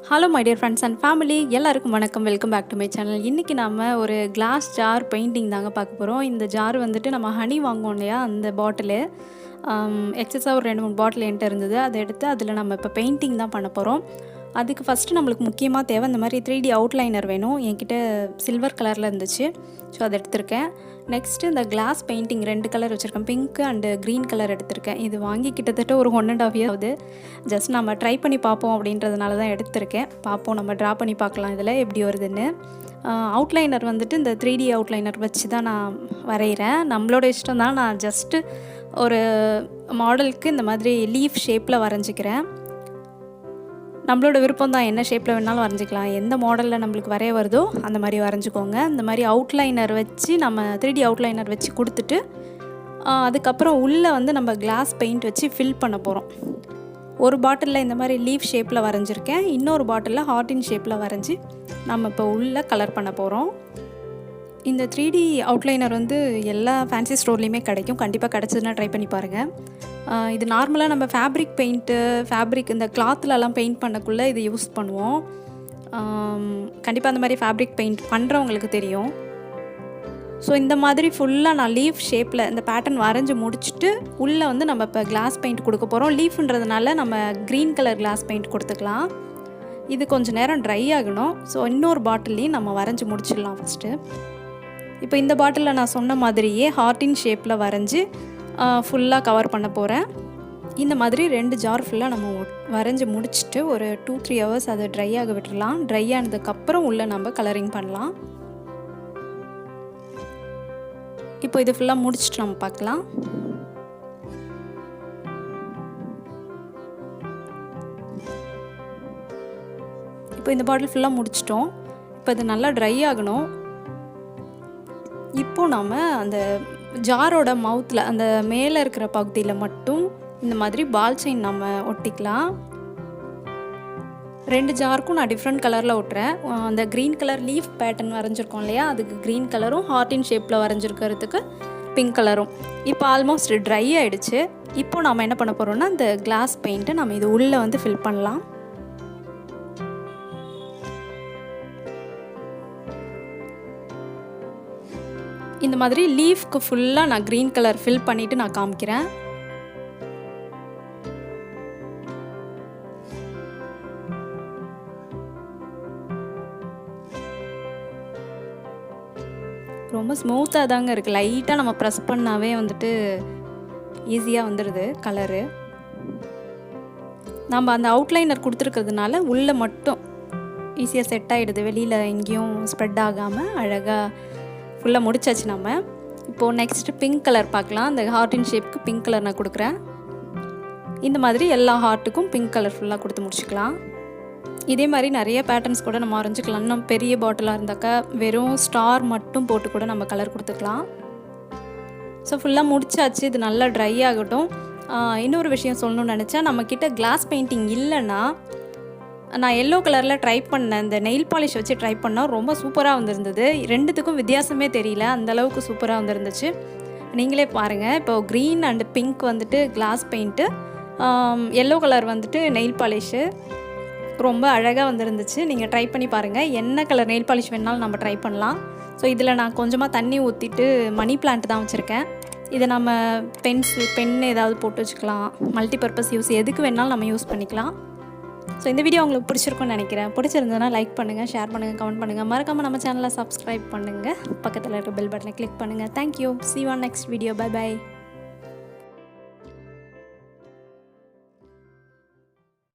Hello my dear friends and family, எல்லாருக்கும் வணக்கம். Welcome back to my channel. இன்றைக்கி நம்ம ஒரு கிளாஸ் ஜார் பெயிண்டிங் தாங்க பார்க்க போகிறோம். இந்த ஜார் வந்துட்டு நம்ம ஹனி வாங்குவோம் இல்லையா, அந்த பாட்டிலு எக்ஸஸாக ஒரு 2-3 பாட்டில் என்கிட்ட இருந்தது. அதை எடுத்து அதில் நம்ம இப்போ பெயிண்டிங் தான் பண்ண போகிறோம். அதுக்கு ஃபஸ்ட்டு நம்மளுக்கு முக்கியமாக தேவை இந்த மாதிரி 3D அவுட்லைனர் வேணும். என்கிட்ட சில்வர் கலரில் இருந்துச்சு, ஸோ அதை எடுத்திருக்கேன். நெக்ஸ்ட்டு இந்த கிளாஸ் பெயிண்டிங் 2 கலர் வச்சுருக்கேன், பிங்க் அண்டு க்ரீன் கலர் எடுத்திருக்கேன். இது வாங்கி கிட்டத்தட்ட ஒரு 1.5 இயர் ஆகுது. ஜஸ்ட் நம்ம ட்ரை பண்ணி பார்ப்போம் அப்படின்றதுனால தான் எடுத்திருக்கேன். பார்ப்போம், நம்ம ட்ரா பண்ணி பார்க்கலாம் இதில் எப்படி வருதுன்னு. அவுட்லைனர் வந்துட்டு இந்த 3D அவுட்லைனர் வச்சு தான் நான் வரைகிறேன். நம்மளோட இஷ்டம் தான். நான் ஜஸ்ட்டு ஒரு மாடலுக்கு இந்த மாதிரி லீஃப் ஷேப்பில் வரைஞ்சிக்கிறேன். நம்மளோட விருப்பம் தான், என்ன ஷேப்பில் வேணாலும் வரைஞ்சிக்கலாம். எந்த மாடலில் நம்மளுக்கு வரைய வருதோ அந்த மாதிரி வரைஞ்சிக்கோங்க. இந்த மாதிரி அவுட்லைனர் வச்சு நம்ம 3D அவுட்லைனர் வச்சு கொடுத்துட்டு அதுக்கப்புறம் உள்ளே வந்து நம்ம கிளாஸ் பெயிண்ட் வச்சு ஃபில் பண்ண போகிறோம். ஒரு பாட்டிலில் இந்த மாதிரி லீஃப் ஷேப்பில் வரைஞ்சிருக்கேன், இன்னொரு பாட்டிலில் ஹார்டின் ஷேப்பில் வரைஞ்சி நம்ம இப்போ உள்ளே கலர் பண்ண போகிறோம். இந்த 3D அவுட்லைனர் வந்து எல்லா ஃபேன்சி ஸ்டோர்லேயுமே கிடைக்கும். கண்டிப்பாக கிடச்சதுன்னா ட்ரை பண்ணி பாருங்கள். இது நார்மலாக நம்ம ஃபேப்ரிக் இந்த கிளாத்துலலாம் பெயிண்ட் பண்ணக்குள்ளே இது யூஸ் பண்ணுவோம். கண்டிப்பாக அந்த மாதிரி ஃபேப்ரிக் பெயிண்ட் பண்ணுறவங்களுக்கு தெரியும். ஸோ இந்த மாதிரி ஃபுல்லாக நான் லீஃப் ஷேப்பில் இந்த பேட்டர்ன் வரைஞ்சி முடிச்சுட்டு உள்ளே வந்து நம்ம இப்போ கிளாஸ் பெயிண்ட் கொடுக்க போகிறோம். லீஃப்ன்றதுனால நம்ம க்ரீன் கலர் கிளாஸ் பெயிண்ட் கொடுத்துக்கலாம். இது கொஞ்சம் நேரம் ட்ரை ஆகணும். ஸோ இன்னொரு பாட்டிலையும் நம்ம வரைஞ்சி முடிச்சிடலாம் ஃபஸ்ட்டு. இப்போ இந்த பாட்டிலில் நான் சொன்ன மாதிரியே ஹார்டின் ஷேப்பில் வரைஞ்சி ஃபுல்லாக கவர் பண்ண போகிறேன். இந்த மாதிரி 2 ஜார் ஃபுல்லாக நம்ம வரைஞ்சி முடிச்சுட்டு ஒரு 2-3 ஹவர்ஸ் அதை ட்ரை ஆக விட்டுடலாம். ட்ரை ஆனதுக்கப்புறம் உள்ளே நம்ம கலரிங் பண்ணலாம். இப்போ இது ஃபுல்லாக முடிச்சுட்டு நம்ம பார்க்கலாம். இப்போ இந்த பாட்டில் ஃபுல்லாக முடிச்சிட்டோம். இப்போ இது நல்லா ட்ரை ஆகணும். இப்போது நாம் அந்த ஜாரோட மவுத்தில் அந்த மேலே இருக்கிற பகுதியில் மட்டும் இந்த மாதிரி பால் செயின் நம்ம ஒட்டிக்கலாம். 2 ஜாருக்கும் நான் டிஃப்ரெண்ட் கலரில் ஒட்டுறேன். அந்த க்ரீன் கலர் லீஃப் பேட்டர்ன் வரைஞ்சிருக்கோம் இல்லையா, அதுக்கு க்ரீன் கலரும் ஹார்டின் ஷேப்பில் வரைஞ்சிருக்கிறதுக்கு பிங்க் கலரும். இப்போ ஆல்மோஸ்ட் ட்ரை ஆகிடுச்சு. இப்போது நாம் என்ன பண்ண போகிறோம்னா இந்த கிளாஸ் பெயிண்ட்டை நம்ம இது உள்ளே வந்து ஃபில் பண்ணலாம். இந்த மாதிரி லீஃப்க்கு ஃபுல்லாக நான் க்ரீன் கலர் ஃபில் பண்ணிவிட்டு நான் காமிக்கிறேன். ரொம்ப ஸ்மூத்தாக தாங்க இருக்குது. லைட்டாக நம்ம ப்ரெஸ் பண்ணாவே வந்துட்டு ஈஸியாக வந்துடுது கலரு. நம்ம அந்த அவுட்லைனர் கொடுத்துருக்கிறதுனால உள்ளே மட்டும் ஈஸியாக செட் ஆகிடுது, வெளியில் எங்கேயும் ஸ்ப்ரெட் ஆகாமல் அழகாக ஃபுல்லாக முடிச்சாச்சு. நம்ம இப்போது நெக்ஸ்ட்டு பிங்க் கலர் பார்க்கலாம். அந்த ஹார்ட்டின் ஷேப்புக்கு பிங்க் கலர் நான் கொடுக்குறேன். இந்த மாதிரி எல்லா ஹார்ட்டுக்கும் பிங்க் கலர் ஃபுல்லாக கொடுத்து முடிச்சுக்கலாம். இதே மாதிரி நிறைய பேட்டர்ன்ஸ் கூட நம்ம வரைஞ்சிக்கலாம். இன்னும் பெரிய பாட்டிலாக இருந்தாக்கா வெறும் ஸ்டார் மட்டும் போட்டு கூட நம்ம கலர் கொடுத்துக்கலாம். ஸோ ஃபுல்லாக முடிச்சாச்சு. இது நல்லா ட்ரை ஆகட்டும். இன்னொரு விஷயம் சொல்லணும்னு நினச்சேன். நம்மக்கிட்ட கிளாஸ் பெயிண்டிங் இல்லைன்னா நான் எல்லோ கலரில் ட்ரை பண்ணேன். இந்த நெயில் பாலிஷ் வச்சு ட்ரை பண்ணால் ரொம்ப சூப்பராக வந்துருந்தது. 2த்துக்கும் வித்தியாசமே தெரியல, அந்தளவுக்கு சூப்பராக வந்துருந்துச்சு. நீங்களே பாருங்கள். இப்போ க்ரீன் அண்டு பிங்க் வந்துட்டு கிளாஸ் பெயிண்ட்டு, எல்லோ கலர் வந்துட்டு நெயில் பாலிஷு ரொம்ப அழகாக வந்துருந்துச்சு. நீங்கள் ட்ரை பண்ணி பாருங்கள். என்ன கலர் நெயில் பாலிஷ் வேணாலும் நம்ம ட்ரை பண்ணலாம். ஸோ இதில் நான் கொஞ்சமாக தண்ணி ஊற்றிட்டு மணி பிளான்ட் தான் வச்சுருக்கேன். இதை நம்ம பென் ஏதாவது போட்டு வச்சுக்கலாம். மல்டிபர்பஸ் யூஸ் எதுக்கு வேணாலும் நம்ம யூஸ் பண்ணிக்கலாம். ஸோ இந்த வீடியோ உங்களுக்கு பிடிச்சிருக்குன்னு நினைக்கிறேன். பிடிச்சிருந்ததுன்னா லைக் பண்ணுங்கள், ஷேர் பண்ணுங்கள், கமெண்ட் பண்ணுங்கள். மறக்காமல் நம்ம சேனலை சப்ஸ்கிரைப் பண்ணுங்கள். பக்கத்தில் இருக்க பெல் பட்டனை கிளிக் பண்ணுங்கள். Thank you. See you on next video. Bye bye.